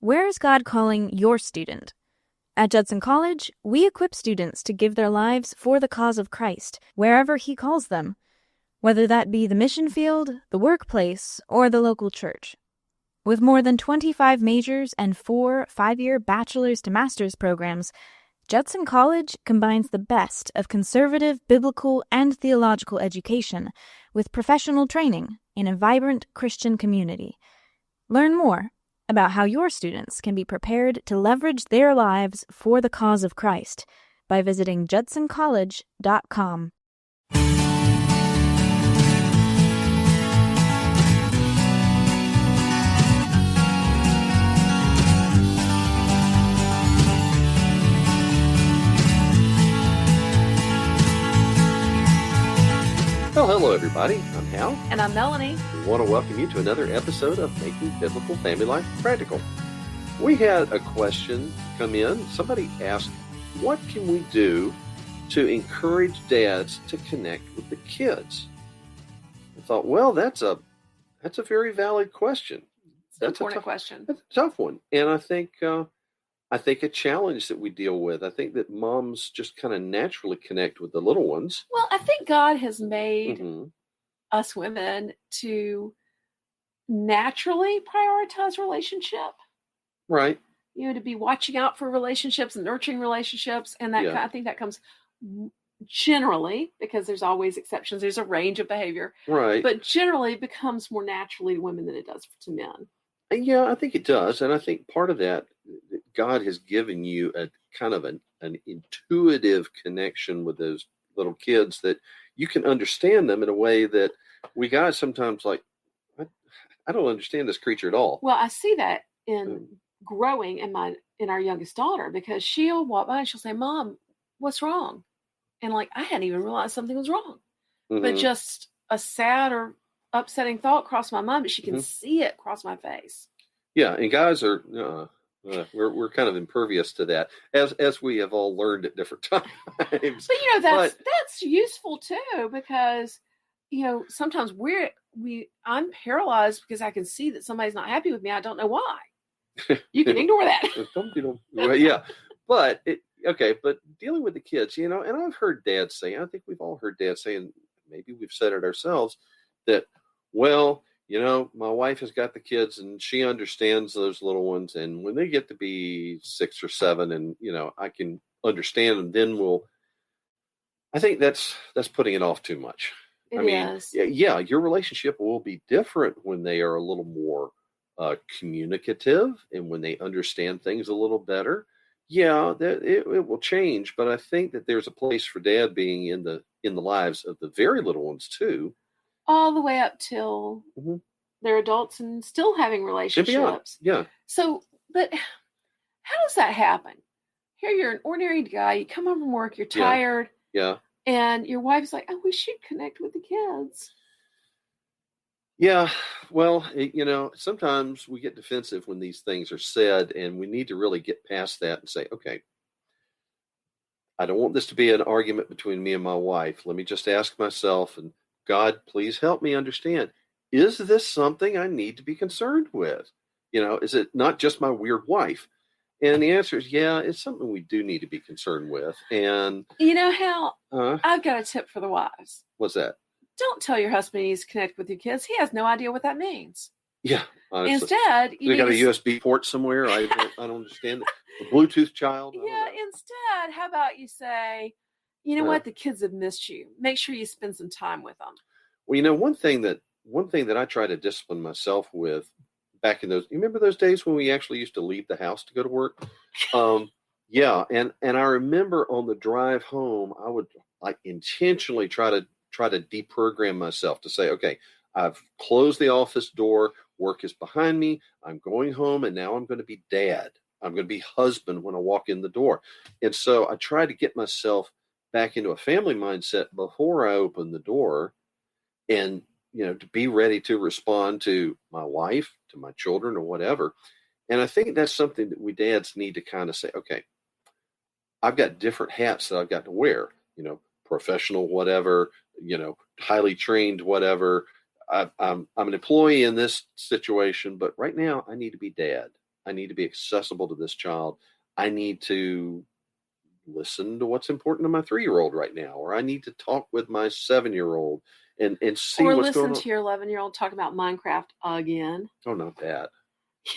Where is God calling your student? At Judson College, we equip students to give their lives for the cause of Christ, wherever He calls them, whether that be the mission field, the workplace, or the local church. With more than 25 majors and 4 5-year bachelor's to master's programs, Judson College combines the best of conservative, biblical, and theological education with professional training in a vibrant Christian community. Learn more about how your students can be prepared to leverage their lives for the cause of Christ by visiting judsoncollege.com. Well, hello, everybody. I'm Hal. And I'm Melanie. We want to welcome you to another episode of Making Biblical Family Life Practical. We had a question come in. Somebody asked, what can we do to encourage dads to connect with the kids? I thought, well, that's a very valid question. That's an important question. That's a tough one. And I think a challenge that we deal with. I think that moms just kind of naturally connect with the little ones. Well, I think God has made us women to naturally prioritize relationship. Right. You know, to be watching out for relationships and nurturing relationships. And that I think that comes generally, because there's always exceptions. There's a range of behavior. Right. But generally becomes more naturally to women than it does to men. Yeah, I think it does. And I think part of that, God has given you a kind of an intuitive connection with those little kids that you can understand them in a way that we guys sometimes like, I don't understand this creature at all. Well, I see that in growing in our youngest daughter, because she'll walk by and she'll say, Mom, what's wrong? And like, I hadn't even realized something was wrong. But just a sad or upsetting thought crossed my mind, but she can see it cross my face. Yeah, and guys are we're kind of impervious to that, as we have all learned at different times. But you know, that's useful too, because you know sometimes I'm paralyzed because I can see that somebody's not happy with me. I don't know why. You can ignore that. Yeah, but but dealing with the kids, you know, and I've heard dads say, I think we've all heard dads say, and maybe we've said it ourselves, that, well, you know, my wife has got the kids and she understands those little ones. And when they get to be 6 or 7 and, you know, I can understand them, then I think that's putting it off too much. It is. Yeah, your relationship will be different when they are a little more communicative and when they understand things a little better. Yeah, it will change. But I think that there's a place for dad being in the lives of the very little ones too. All the way up till they're adults and still having relationships. Yeah. So, but how does that happen? Here you're an ordinary guy. You come home from work. You're tired. Yeah. And your wife's like, "Oh, we should connect with the kids." Yeah. Well, you know, sometimes we get defensive when these things are said, and we need to really get past that and say, okay, I don't want this to be an argument between me and my wife. Let me just ask myself, and God, please help me understand, is this something I need to be concerned with? You know, is it not just my weird wife? And the answer is, yeah, it's something we do need to be concerned with. And you know, Hal, I've got a tip for the wives. What's that? Don't tell your husband he needs to connect with your kids. He has no idea what that means. Yeah, honestly. Instead, they got a USB port somewhere. I don't understand it. A Bluetooth child. Yeah. Instead, how about you say, you know what? The kids have missed you. Make sure you spend some time with them. Well, you know, one thing that I try to discipline myself with back in those, you remember those days when we actually used to leave the house to go to work? Yeah. And I remember on the drive home, I would like intentionally try to deprogram myself to say, okay, I've closed the office door. Work is behind me. I'm going home, and now I'm going to be dad. I'm going to be husband when I walk in the door. And so I try to get myself back into a family mindset before I open the door, and, you know, to be ready to respond to my wife, to my children, or whatever. And I think that's something that we dads need to kind of say, okay, I've got different hats that I've got to wear, you know, professional, whatever, you know, highly trained, whatever. I'm an employee in this situation, but right now I need to be dad. I need to be accessible to this child. I need to listen to what's important to my 3-year-old right now, or I need to talk with my 7-year-old and see or what's going on. listen to your 11-year-old talk about Minecraft again. Oh, not that.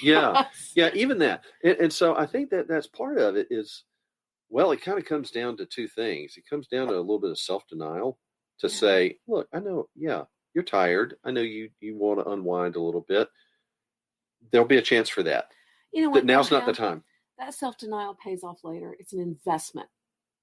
Yeah. Yeah. Even that. And so I think that's part of it is, well, it kind of comes down to two things. It comes down to a little bit of self-denial to say, look, I know, you're tired. I know you want to unwind a little bit. There'll be a chance for that. You know what? Now's not the time. That self-denial pays off later. It's an investment.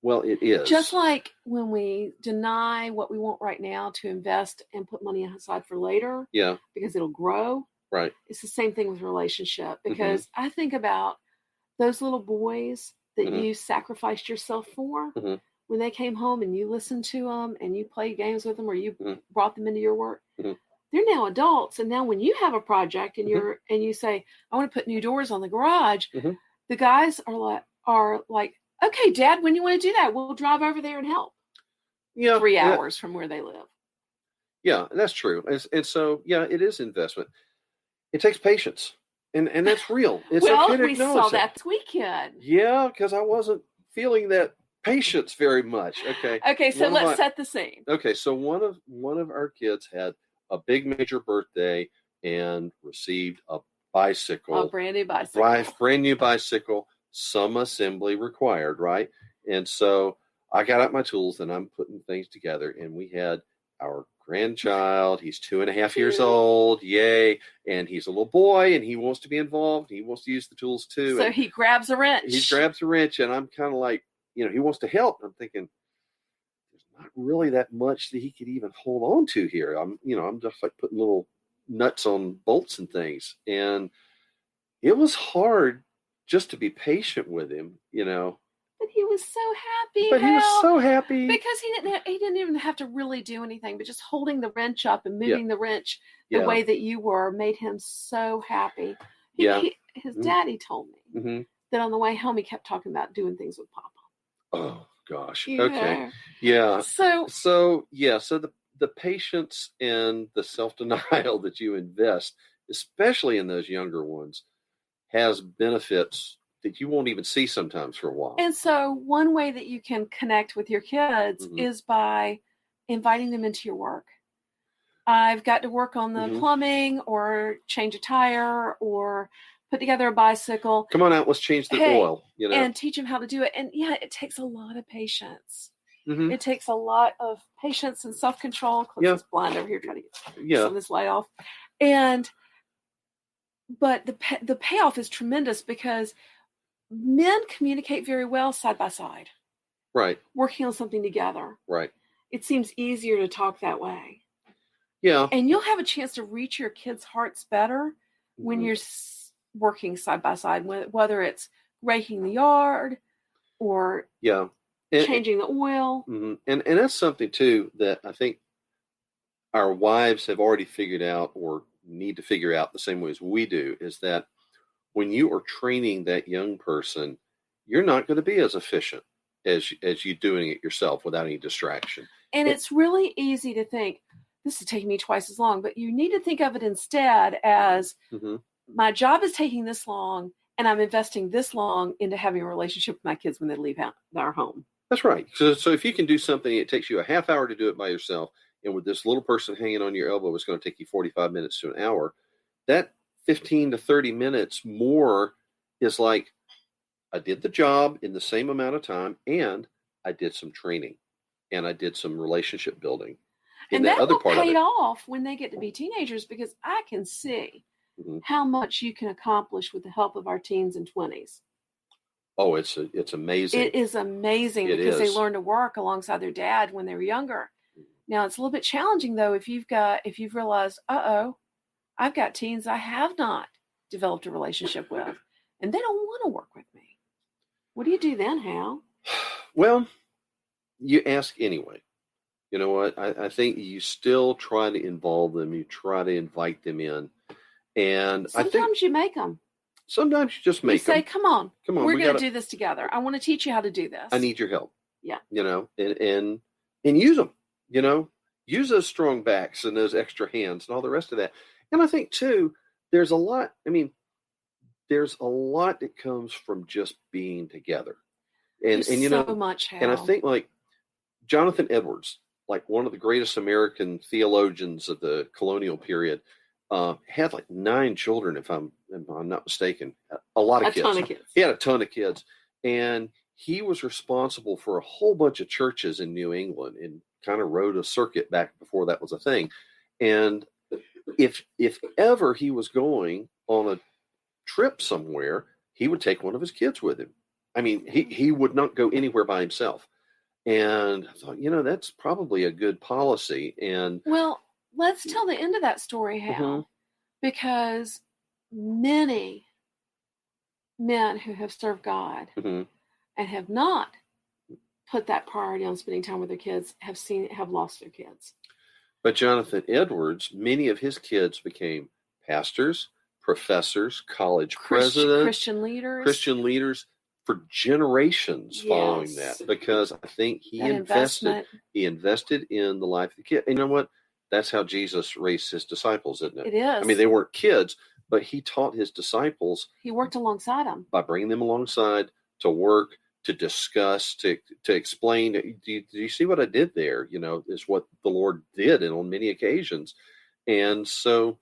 Well, it is. Just like when we deny what we want right now to invest and put money aside for later. Yeah. Because it'll grow. Right. It's the same thing with relationship. Because I think about those little boys that you sacrificed yourself for. When they came home and you listened to them and you played games with them, or you brought them into your work. They're now adults, and now when you have a project and you say, I want to put new doors on the garage, the guys are like, okay, Dad, when you want to do that, we'll drive over there and help. Yeah, 3 hours from where they live. Yeah, that's true. And so, it is investment. It takes patience, and that's real. It's okay to we saw acknowledge that this weekend. Yeah, because I wasn't feeling that patience very much. Okay, so let's set the scene. Okay, so one of our kids had a big major birthday and received a bicycle. A brand new bicycle. Brand new bicycle, some assembly required, right? And so I got out my tools and I'm putting things together, and we had our grandchild. He's 2.5 years old. Yay. And he's a little boy and he wants to be involved. He wants to use the tools too. So he grabs a wrench. And I'm kind of like, he wants to help. I'm thinking, there's not really that much that he could even hold on to here. I'm just like putting little nuts on bolts and things. And it was hard just to be patient with him, But he was so happy. But he was so happy. Because he didn't even have to really do anything, but just holding the wrench up and moving the wrench the way that you were made him so happy. His daddy told me that on the way home he kept talking about doing things with Papa. Oh gosh. Yeah. Okay. Yeah. So the patience and the self-denial that you invest, especially in those younger ones, has benefits that you won't even see sometimes for a while. And so one way that you can connect with your kids is by inviting them into your work. I've got to work on the plumbing, or change a tire, or put together a bicycle. Come on out, let's change the oil. And teach them how to do it. And it takes a lot of patience. It takes a lot of patience and self-control. Cliff is blind over here trying to get some of this light off. But the payoff is tremendous, because men communicate very well side by side. Right. Working on something together. Right. It seems easier to talk that way. Yeah. And you'll have a chance to reach your kids' hearts better when you're working side by side, whether it's raking the yard or changing the oil. And that's something too that I think our wives have already figured out, or need to figure out the same way as we do, is that when you are training that young person, you're not going to be as efficient as you doing it yourself without any distraction. And it's really easy to think, this is taking me twice as long, but you need to think of it instead as my job is taking this long, and I'm investing this long into having a relationship with my kids when they leave our home. That's right. So if you can do something, it takes you a half hour to do it by yourself, and with this little person hanging on your elbow, it's going to take you 45 minutes to an hour. That 15 to 30 minutes more is like, I did the job in the same amount of time, and I did some training, and I did some relationship building. And that will pay off when they get to be teenagers, because I can see how much you can accomplish with the help of our teens and 20s. Oh, it's amazing. It is amazing because they learn to work alongside their dad when they were younger. Now, it's a little bit challenging, though, if you've realized, I've got teens I have not developed a relationship with, and they don't want to work with me. What do you do then, Hal? Well, you ask anyway. You know what? I think you still try to involve them. You try to invite them in. And sometimes you make them. Sometimes you just make them. You say, come on, we're going to do this together. I want to teach you how to do this. I need your help. Yeah. And use them, use those strong backs and those extra hands and all the rest of that. And I think too, there's a lot, there's a lot that comes from just being together. And There's you so know, much, and I Hal. think like Jonathan Edwards, like one of the greatest American theologians of the colonial period, had like 9 children, if I'm not mistaken. A lot of A kids. ton of kids. He had a ton of kids, and he was responsible for a whole bunch of churches in New England, and kind of rode a circuit back before that was a thing. And if ever he was going on a trip somewhere, he would take one of his kids with him. I mean, he would not go anywhere by himself. And I thought, that's probably a good policy. And Well, let's tell the end of that story, Hal, because many men who have served God and have not put that priority on spending time with their kids have lost their kids. But Jonathan Edwards, many of his kids became pastors, professors, college presidents, Christian leaders for generations following that, because I think he invested in the life of the kid. And you know what? That's how Jesus raised his disciples, isn't it? It is. I mean, they weren't kids, but he taught his disciples. He worked alongside them. By bringing them alongside to work, to discuss, to explain. Do you see what I did there? Is what the Lord did, and on many occasions. And so,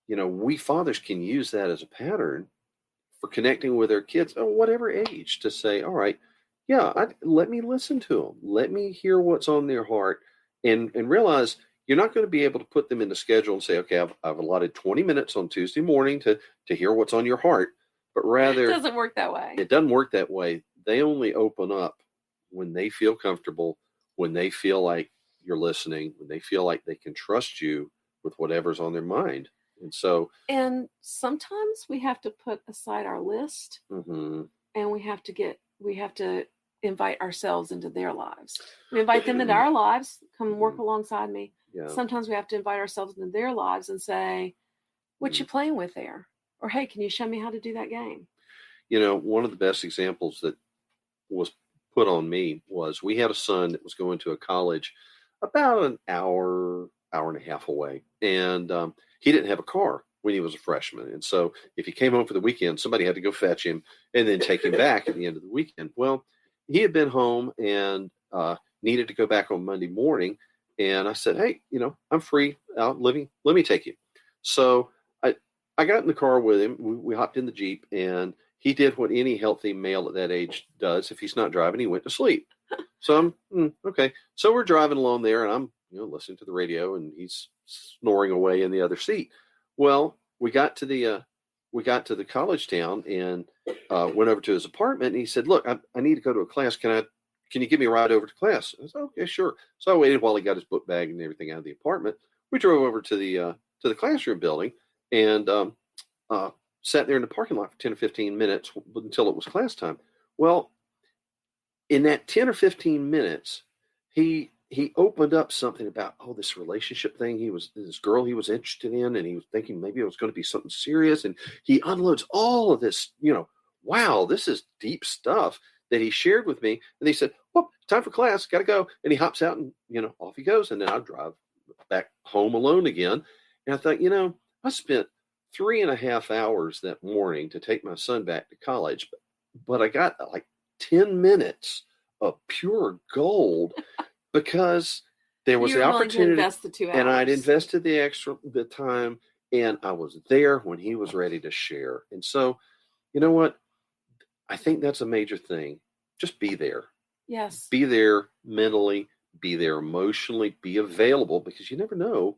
we fathers can use that as a pattern for connecting with their kids at whatever age, to say, all right, let me listen to them. Let me hear what's on their heart, and realize you're not going to be able to put them in the schedule and say, okay, I've allotted 20 minutes on Tuesday morning to hear what's on your heart. But rather, it doesn't work that way. It doesn't work that way. They only open up when they feel comfortable, when they feel like you're listening, when they feel like they can trust you with whatever's on their mind. And sometimes we have to put aside our list, and we have to invite ourselves into their lives. We invite them into our lives, come work alongside me. Yeah. Sometimes we have to invite ourselves into their lives and say, what you playing with there? Or, hey, can you show me how to do that game? One of the best examples that was put on me was, we had a son that was going to a college about an hour and a half away. And he didn't have a car when he was a freshman. And so if he came home for the weekend, somebody had to go fetch him and then take him back at the end of the weekend. Well, he had been home and needed to go back on Monday morning. And I said, hey, I'm free out living. Let me take you. So I got in the car with him. We hopped in the Jeep, and he did what any healthy male at that age does. If he's not driving, he went to sleep. So I'm okay. So we're driving along there, and I'm listening to the radio, and he's snoring away in the other seat. Well, we got to the college town and went over to his apartment, and he said, look, I need to go to a class. Can you give me a ride over to class? I said, okay, sure. So I waited while he got his book bag and everything out of the apartment. We drove over to the classroom building and sat there in the parking lot for 10 or 15 minutes until it was class time. Well, in that 10 or 15 minutes, he opened up something about, this relationship thing. This girl he was interested in, and he was thinking maybe it was going to be something serious. And he unloads all of this, wow, this is deep stuff that he shared with me. And he said, well, time for class, got to go. And he hops out and, off he goes. And then I drive back home alone again. And I thought, I spent 3.5 hours that morning to take my son back to college, but I got like 10 minutes of pure gold because there was the opportunity, invest the 2 hours. And I'd invested the time, and I was there when he was ready to share. And so, you know what? I think that's a major thing. Just be there. Yes. Be there mentally, be there emotionally, be available, because you never know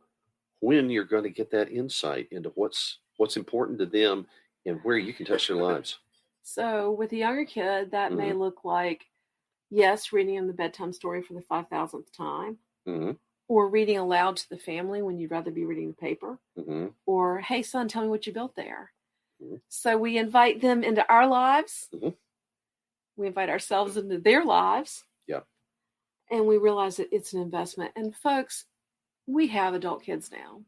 when you're going to get that insight into what's important to them and where you can touch their lives. So with a younger kid, that may look like, yes, reading them the bedtime story for the 5,000th time, or reading aloud to the family when you'd rather be reading the paper, or, hey, son, tell me what you built there. So we invite them into our lives. We invite ourselves into their lives. Yeah. And we realize that it's an investment. And folks, we have adult kids now.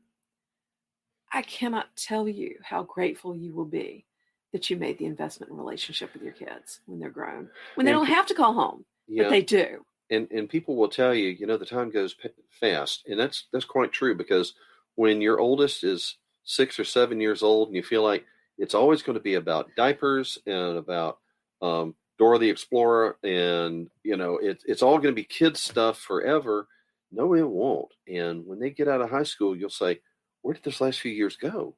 I cannot tell you how grateful you will be that you made the investment in relationship with your kids when they're grown, when they don't have to call home, but they do. And people will tell you, the time goes fast. And that's quite true, because when your oldest is 6 or 7 years old and you feel like It's always going to be about diapers and about Dora the Explorer, and it's all going to be kids stuff forever. No, it won't. And when they get out of high school, you'll say, "Where did this last few years go?"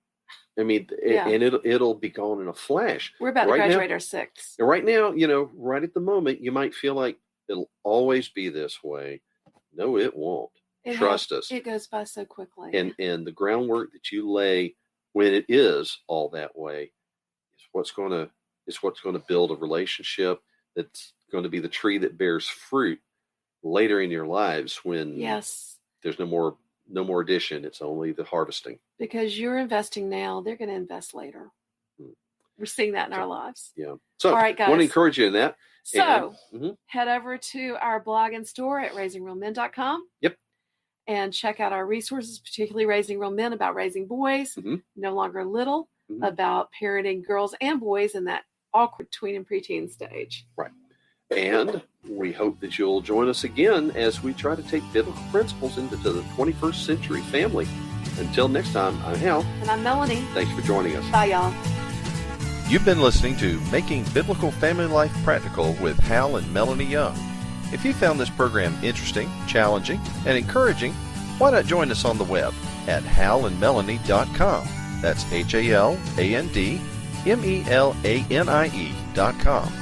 I mean, and it'll be gone in a flash. We're about to graduate our sixth. And right now, right at the moment, you might feel like it'll always be this way. No, it won't. Trust us. It goes by so quickly. And the groundwork that you lay when it is all that way is what's going to build a relationship that's going to be the tree that bears fruit later in your lives when there's no more addition. It's only the harvesting. Because you're investing now, they're going to invest later. We're seeing that in our lives. Yeah. So all right, guys. I want to encourage you in that. So head over to our blog and store at raisingrealmen.com. Yep. And check out our resources, particularly Raising Real Men, about raising boys, no longer little, about parenting girls and boys in that awkward tween and preteen stage. Right. And we hope that you'll join us again as we try to take biblical principles into the 21st century family. Until next time, I'm Hal. And I'm Melanie. Thanks for joining us. Bye, y'all. You've been listening to Making Biblical Family Life Practical with Hal and Melanie Young. If you found this program interesting, challenging, and encouraging, why not join us on the web at halandmelanie.com. That's HALANDMELANIE.com.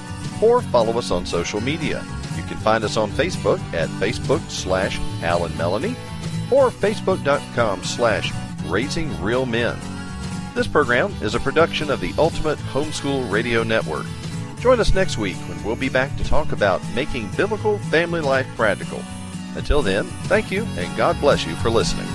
Or follow us on social media. You can find us on Facebook at Facebook/Hal and Melanie or Facebook.com/Raising Real Men. This program is a production of the Ultimate Homeschool Radio Network. Join us next week when we'll be back to talk about making biblical family life practical. Until then, thank you and God bless you for listening.